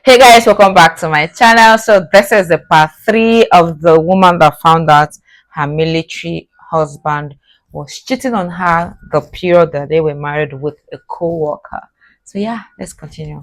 Hey guys, welcome back to my channel. So this is the part 3 of the woman that found out her military husband was cheating on her the period that they were married with a co-worker. So yeah, let's continue.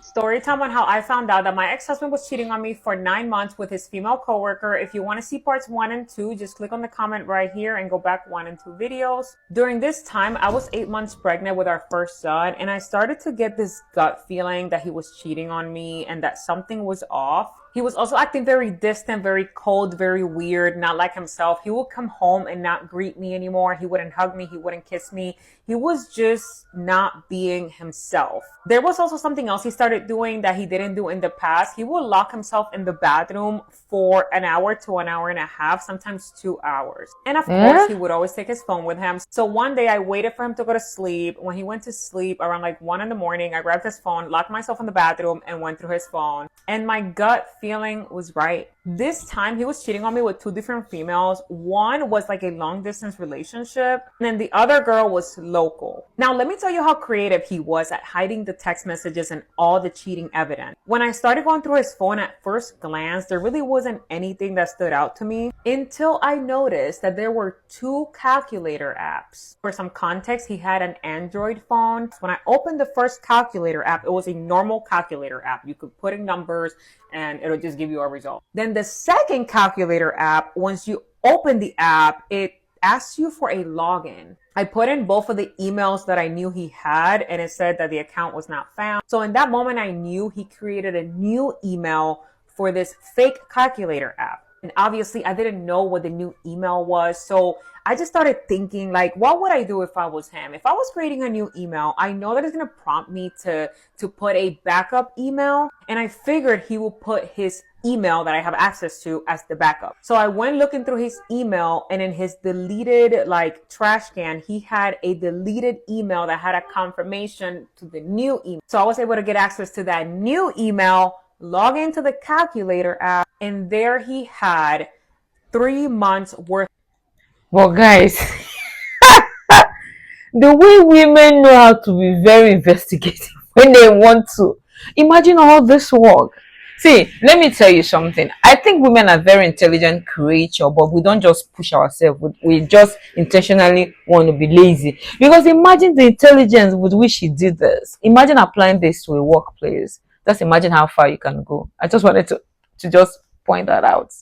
Story time on how I found out that my ex-husband was cheating on me for 9 months with his female coworker. If you want to see parts 1 and 2, just click on the comment right here and go back 1 and 2 videos. During this time, I was 8 months pregnant with our first son, and I started to get this gut feeling that he was cheating on me and that something was off. He was also acting very distant, very cold, very weird, not like himself. He would come home and not greet me anymore. He wouldn't hug me. He wouldn't kiss me. He was just not being himself. There was also something else he started doing that he didn't do in the past. He would lock himself in the bathroom for an hour to an hour and a half, sometimes 2 hours. And of course, he would always take his phone with him. So one day I waited for him to go to sleep. When he went to sleep around like 1 in the morning, I grabbed his phone, locked myself in the bathroom, and went through his phone. And my gut feeling was right. This time he was cheating on me with 2 different females. One was like a long distance relationship, and then the other girl was local. Now let me tell you how creative he was at hiding the text messages and all the cheating evidence. When I started going through his phone at first glance, there really wasn't anything that stood out to me until I noticed that there were 2 calculator apps. For some context, he had an Android phone. When I opened the first calculator app, it was a normal calculator app. You could put in numbers and it'll just give you a result. Then the second calculator app, once you open the app, it asks you for a login. I put in both of the emails that I knew he had, and it said that the account was not found. So in that moment, I knew he created a new email for this fake calculator app. And obviously I didn't know what the new email was. So I just started thinking, like, what would I do if I was him? If I was creating a new email, I know that it's going to prompt me to put a backup email. And I figured he will put his email that I have access to as the backup. So I went looking through his email, and in his deleted like trash can, he had a deleted email that had a confirmation to the new email. So I was able to get access to that new email, log into the calculator app, and there he had 3 months worth. Well guys, the way women know how to be very investigative when they want to. Imagine all this work. See, let me tell you something. I think women are very intelligent creature, but we don't just push ourselves. We just intentionally want to be lazy. Because imagine the intelligence with which she did this. Imagine applying this to a workplace. Just imagine how far you can go. I just wanted to just point that out.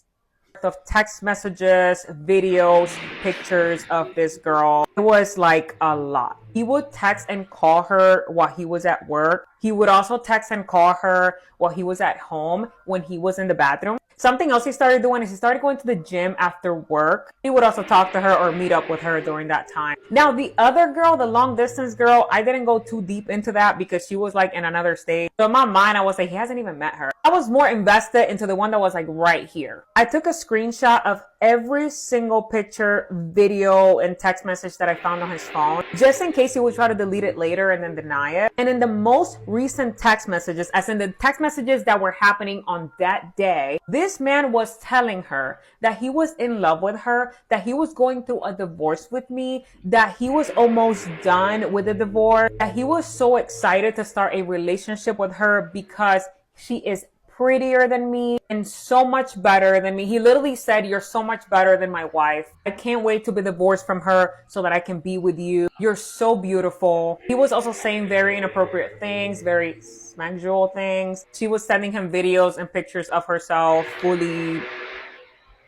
Of text messages, videos, pictures of this girl. It was like a lot. He would text and call her while he was at work. He would also text and call her while he was at home when he was in the bathroom. Something else he started doing is he started going to the gym after work. He would also talk to her or meet up with her during that time. Now, the other girl, the long distance girl, I didn't go too deep into that because she was like in another state. So in my mind, I was like, he hasn't even met her. I was more invested into the one that was like right here. I took a screenshot of every single picture, video, and text message that I found on his phone, just in case he would try to delete it later and then deny it. And in the most recent text messages, as in the text messages that were happening on that day, this man was telling her that he was in love with her, that he was going through a divorce with me, that he was almost done with the divorce, that he was so excited to start a relationship with her because she is prettier than me and so much better than me. He literally said, "You're so much better than my wife. I can't wait to be divorced from her so that I can be with you. You're so beautiful." He was also saying very inappropriate things, very sexual things. She was sending him videos and pictures of herself fully.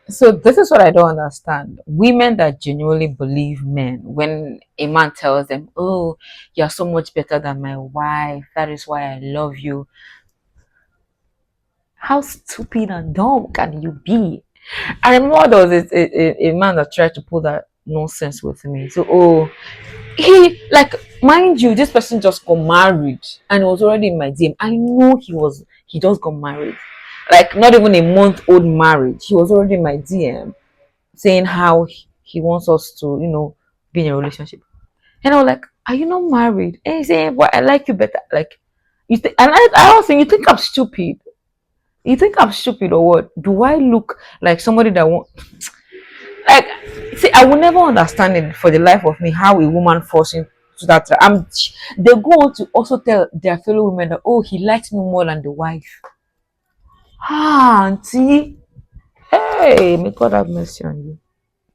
So this is what I don't understand. Women that genuinely believe men when a man tells them, "Oh, you're so much better than my wife. That is why I love you." How stupid and dumb can you be? I remember there was a man that tried to pull that nonsense with me. So, oh, he, like, mind you, this person just got married and was already in my DM. I know he just got married. Like, not even a month old marriage. He was already in my DM saying how he wants us to, be in a relationship. And I was like, "Are you not married?" And he's saying, "Well, I like you better." Like, you think, and I was saying, "You think I'm stupid? You think I'm stupid or what? Do I look like somebody that won't like?" See, I will never understand it for the life of me how a woman forcing to that. They go on to also tell their fellow women that, oh, he likes me more than the wife. Ah, auntie. Hey, may God have mercy on you.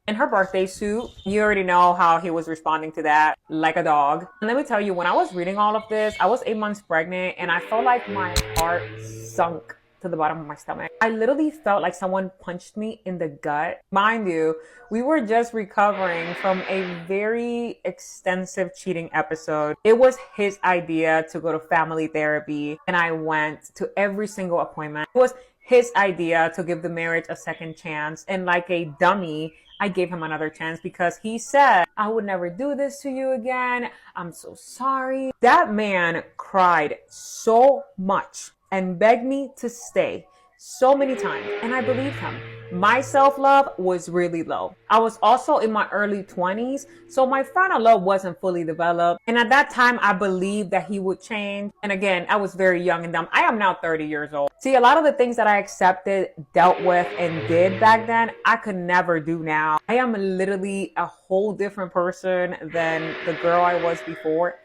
In her birthday suit. You already know how he was responding to that, like a dog. And let me tell you, when I was reading all of this, I was 8 months pregnant and I felt like my heart sunk to the bottom of my stomach. I literally felt like someone punched me in the gut. Mind you, we were just recovering from a very extensive cheating episode. It was his idea to go to family therapy, and I went to every single appointment. It was his idea to give the marriage a second chance, and like a dummy, I gave him another chance because he said, I would never do this to you again. I'm so sorry. That man cried so much and begged me to stay so many times, and I believed him. My self-love was really low. I was also in my early 20s, so my frontal lobe wasn't fully developed. And at that time, I believed that he would change. And again, I was very young and dumb. I am now 30 years old. See, a lot of the things that I accepted, dealt with, and did back then, I could never do now. I am literally a whole different person than the girl I was before.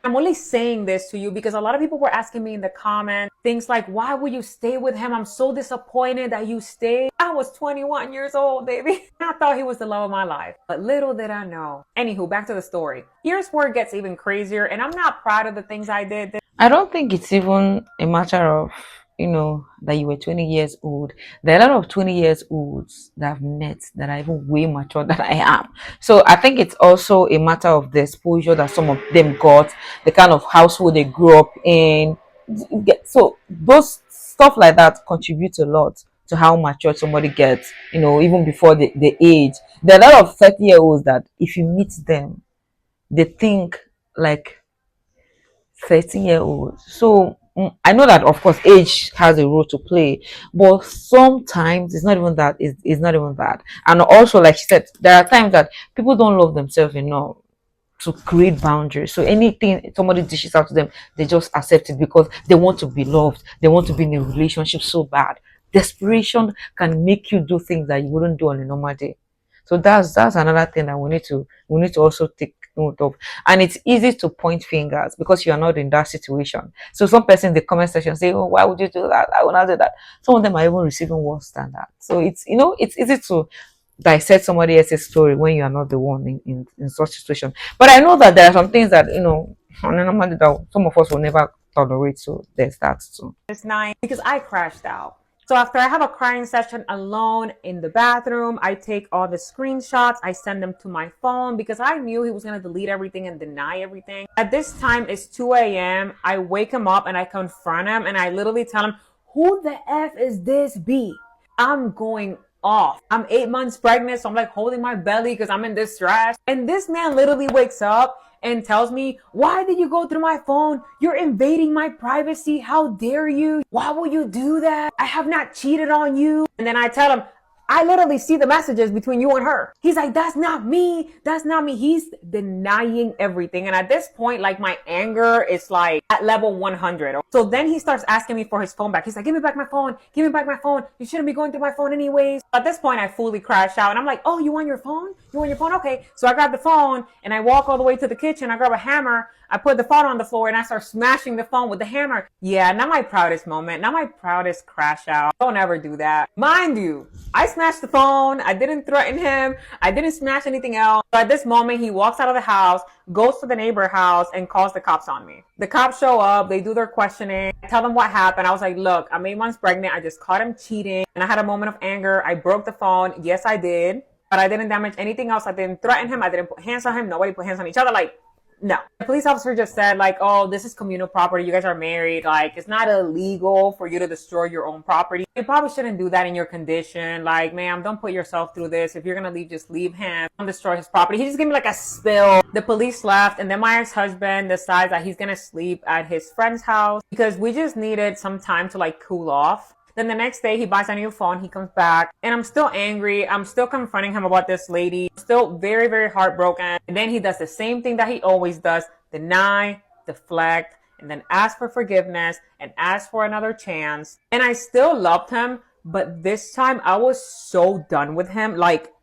I'm only saying this to you because a lot of people were asking me in the comments things like, why would you stay with him? I'm so disappointed that you stayed. I was 21 years old, baby. I thought he was the love of my life, but little did I know. Anywho, back to the story. Here's where it gets even crazier, and I'm not proud of the things I did. I don't think it's even a matter of, that you were 20 years old. There are a lot of 20 years olds that I've met that are even way mature than I am. So I think it's also a matter of the exposure that some of them got, the kind of household they grew up in. So those stuff like that contributes a lot to how mature somebody gets, even before the age. There are a lot of 30-year-olds that if you meet them, they think like 13-year-old. So I know that of course age has a role to play, but sometimes it's not even that. It's not even that. And also, like she said, there are times that people don't love themselves enough to create boundaries. So anything somebody dishes out to them, they just accept it because they want to be loved. They want to be in a relationship so bad. Desperation can make you do things that you wouldn't do on a normal day. So that's another thing that we need to also take note of. And it's easy to point fingers because you are not in that situation. So some person in the comment section say, oh, why would you do that? I will not do that. Some of them are even receiving worse than that. So it's easy to dissect somebody else's story when you are not the one in such situation. But I know that there are some things that, on a normal day that some of us will never tolerate. So there's that too. This night because I crashed out. So after I have a crying session alone in the bathroom, I take all the screenshots, I send them to my phone because I knew he was going to delete everything and deny everything. At this time, it's 2 a.m. I wake him up and I confront him and I literally tell him, who the F is this B? I'm going off. I'm 8 months pregnant, so I'm like holding my belly because I'm in distress. And this man literally wakes up and tells me, why did you go through my phone? You're invading my privacy. How dare you? Why will you do that? I have not cheated on you. And then I tell him, I literally see the messages between you and her. He's like, that's not me. That's not me. He's denying everything. And at this point, like my anger is like at level 100. So then he starts asking me for his phone back. He's like, give me back my phone. Give me back my phone. You shouldn't be going through my phone anyways. At this point, I fully crash out and I'm like, oh, you want your phone? You want your phone? Okay. So I grab the phone and I walk all the way to the kitchen. I grab a hammer. I put the phone on the floor and I start smashing the phone with the hammer. Yeah, not my proudest moment. Not my proudest crash out. Don't ever do that. Mind you, I smashed the phone. I didn't threaten him. I didn't smash anything else. So at this moment, he walks out of the house, goes to the neighbor house and calls the cops on me. The cops show up. They do their questioning. I tell them what happened. I was like, look, I'm 8 months pregnant. I just caught him cheating and I had a moment of anger. I broke the phone. Yes, I did. But I didn't damage anything else. I didn't threaten him. I didn't put hands on him. Nobody put hands on each other. Like, no. The police officer just said like, oh, this is communal property. You guys are married. Like, it's not illegal for you to destroy your own property. You probably shouldn't do that in your condition. Like, ma'am, don't put yourself through this. If you're going to leave, just leave him. Don't destroy his property. He just gave me like a spill. The police left and then my ex-husband decides that he's going to sleep at his friend's house because we just needed some time to like cool off. Then the next day he buys a new phone, he comes back and I'm still angry. I'm still confronting him about this lady. I'm still very, very heartbroken. And then he does the same thing that he always does. Deny, deflect, and then ask for forgiveness and ask for another chance. And I still loved him, but this time I was so done with him. Like,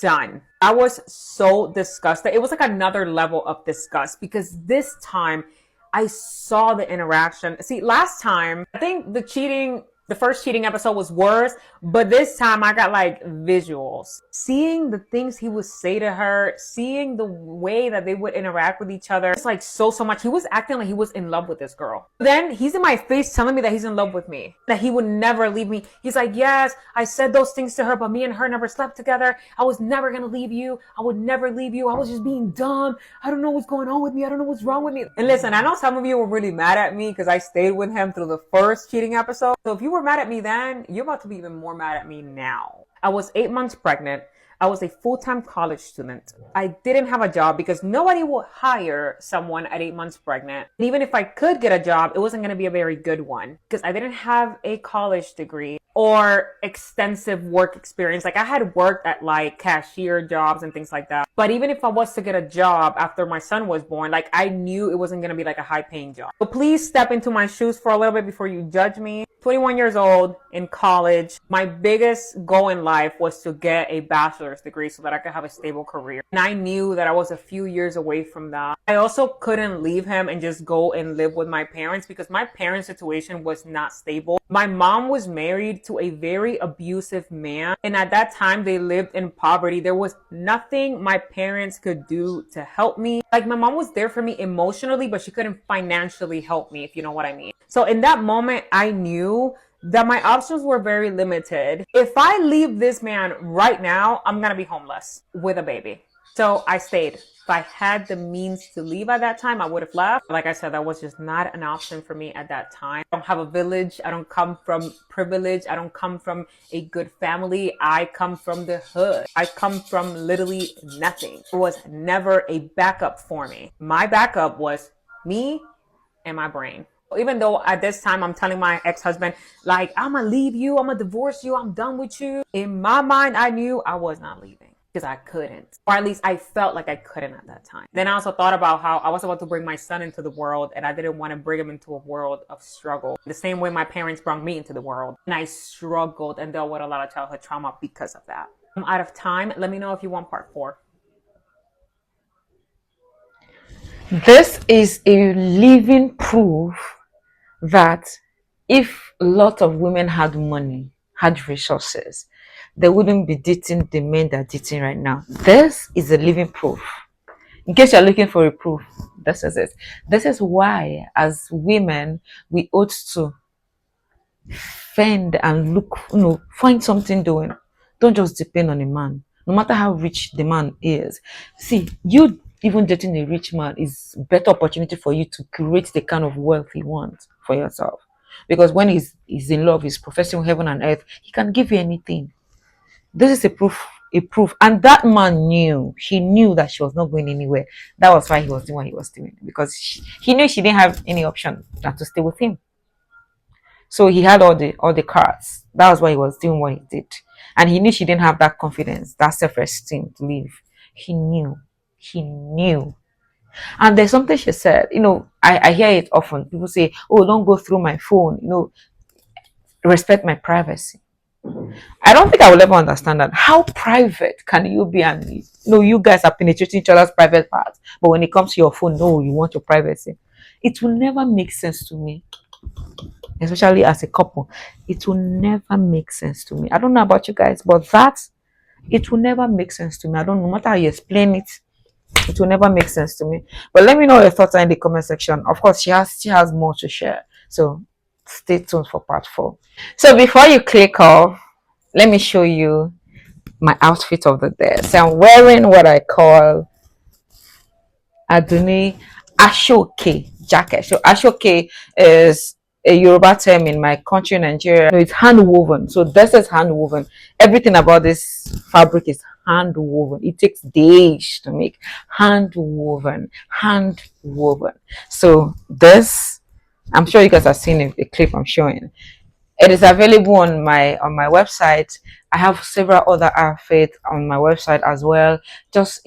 done. I was so disgusted. It was like another level of disgust because this time I saw the interaction. See, last time, I think the first cheating episode was worse, but this time I got like visuals. Seeing the things he would say to her, seeing the way that they would interact with each other. It's like so much. He was acting like he was in love with this girl. Then he's in my face telling me that he's in love with me, that he would never leave me. He's like, yes, I said those things to her, but me and her never slept together. I was never going to leave you. I would never leave you. I was just being dumb. I don't know what's going on with me. I don't know what's wrong with me. And listen, I know some of you were really mad at me because I stayed with him through the first cheating episode. So if you were mad at me then, you're about to be even more mad at me now. I was 8 months pregnant. I was a full-time college student. I didn't have a job because nobody would hire someone at 8 months pregnant. And even if I could get a job, it wasn't going to be a very good one because I didn't have a college degree or extensive work experience. Like I had worked at like cashier jobs and things like that. But even if I was to get a job after my son was born, like I knew it wasn't going to be like a high paying job. So please step into my shoes for a little bit before you judge me. 21 years old in college. My biggest goal in life was to get a bachelor's degree so that I could have a stable career. And I knew that I was a few years away from that. I also couldn't leave him and just go and live with my parents because my parents' situation was not stable. My mom was married to a very abusive man. And at that time, they lived in poverty. There was nothing my parents could do to help me. Like my mom was there for me emotionally, but she couldn't financially help me, if you know what I mean. So in that moment, I knew that my options were very limited. If I leave this man right now, I'm going to be homeless with a baby. So I stayed. If I had the means to leave at that time, I would have left. Like I said, that was just not an option for me at that time. I don't have a village. I don't come from privilege. I don't come from a good family. I come from the hood. I come from literally nothing. It was never a backup for me. My backup was me and my brain. Even though at this time I'm telling my ex-husband, like, I'm gonna leave you, I'm gonna divorce you, I'm done with you. In my mind, I knew I was not leaving because I couldn't. Or at least I felt like I couldn't at that time. Then I also thought about how I was about to bring my son into the world and I didn't want to bring him into a world of struggle. The same way my parents brought me into the world. And I struggled and dealt with a lot of childhood trauma because of that. I'm out of time. Let me know if you want part 4. This is a living proof that if a lot of women had money, had resources, they wouldn't be dating the men they're dating right now. This is a living proof. In case you're looking for a proof, this is it. This is why, as women, we ought to fend and look, find something doing. Don't just depend on a man, no matter how rich the man is. See, you even dating a rich man is better opportunity for you to create the kind of wealth you want for yourself. Because when he's in love, he's professing heaven and earth, he can give you anything. This is a proof. And that man knew, he knew that she was not going anywhere. That was why he was doing what he was doing. Because he knew she didn't have any option than to stay with him. So he had all the cards. That was why he was doing what he did. And he knew she didn't have that confidence, that self-esteem to leave. He knew. He knew. And there's something she said, I hear it often. People say, oh, don't go through my phone, respect my privacy. I don't think I will ever understand that. How private can you be? And you guys are penetrating each other's private parts, but when it comes to your phone, no, you want your privacy. It will never make sense to me, especially as a couple. It will never make sense to me. I don't know about you guys, but it will never make sense to me. I don't know, no matter how you explain it, it will never make sense to me. But let me know your thoughts in the comment section. Of course, she has more to share, so stay tuned for part 4. So before you click off, let me show you my outfit of the day. So I'm wearing what I call Aduni Ashoke jacket. So Ashoke is a Yoruba term in my country, Nigeria. So it's hand woven. So this is hand woven. Everything about this fabric is hand woven. It takes days to make. Hand woven. So this, I'm sure you guys have seen a clip I'm showing. It is available on my website. I have several other outfits on my website as well. Just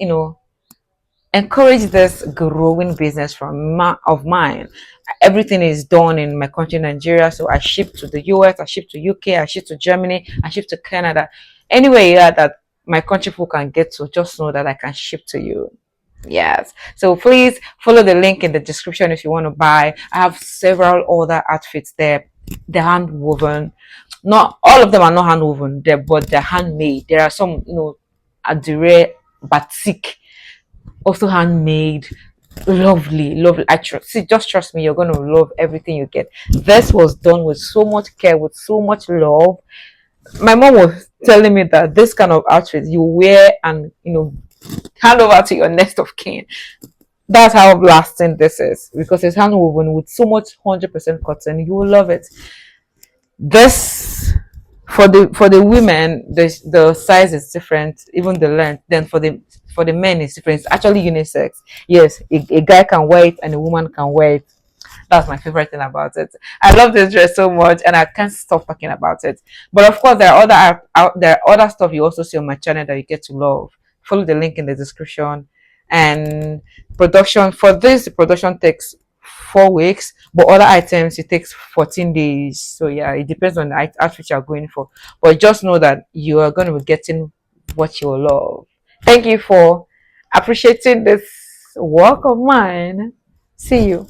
encourage this growing business of mine. Everything is done in my country, Nigeria. So I ship to the US, I ship to UK, I ship to Germany, I ship to Canada. Anywhere that my country people can get to, just know that I can ship to you. Yes. So please follow the link in the description if you want to buy. I have several other outfits there. They're hand woven. Not all of them are not hand woven, but they're handmade. There are some, adire batik, also handmade. Lovely, lovely. Just trust me, you're gonna love everything you get. This was done with so much care, with so much love. My mom was telling me that this kind of outfit you wear and hand over to your next of kin. That's how lasting this is, because it's hand woven with so much 100% cotton. You will love it. This, for the women, the size is different, even the length. Then for the men, it's different. It's actually unisex. Yes, a guy can wear it and a woman can wear it. That's my favorite thing about it. I love this dress so much, and I can't stop talking about it. But of course, there are other stuff you also see on my channel that you get to love. Follow the link in the description. And production for this, the production takes 4 weeks, but other items it takes 14 days. So yeah, it depends on the outfit you're going for. But just know that you are going to be getting what you love. Thank you for appreciating this work of mine. See you.